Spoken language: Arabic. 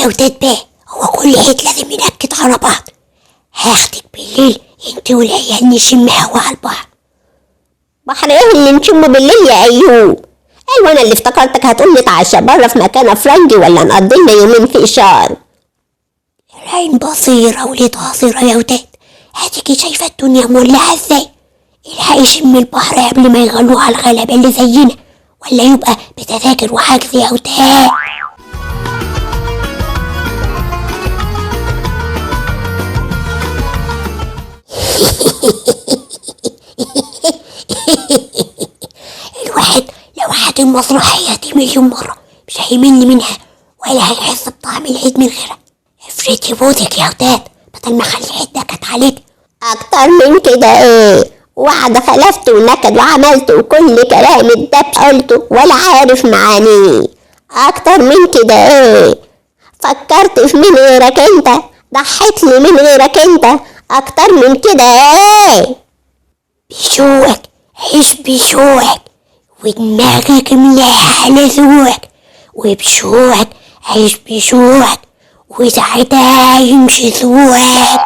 يا وداد بيه، هو كل عيد لازم ينكد على بعض. هاخدك بالليل انت والعيال نشم هوا على البحر. بحر ايه اللي نشمه بالليل يا ايوب؟ ايوه انا اللي افتكرتك هتقول نتعشى بره في مكان افرنجي ولا نقضي لنا يومين في اشار. العين بصيرة وليد عصيرة يا وداد، هاتيكي شايفة الدنيا مولعة ازاي. الحقي يشم البحر قبل ما يغلوه على الغلابة اللي زينا، ولا يبقى بتذاكر وحجز يا وداد. الواحد لو حد المسرحية دي مليون مرة مش هيمل منها ولا هيحس بطعم العيد من غيرها. افرتي بوزك يا وداد بدل ما اخلي العيد نكد عليك. اكتر من كده ايه؟ وعد خلفت ونكد وعملت وكل كلام الدبش قلته ولا عارف معانيه. اكتر من كده ايه؟ فكرت في من غيرك انت، ضحيت لي من غيرك انت. اكتر من كده ايه؟ بشوقك عيش بشوقك ودماغك مليحة على ذوقك، وبشوقك عيش بشوقك وساعتها يمشي ذوقك.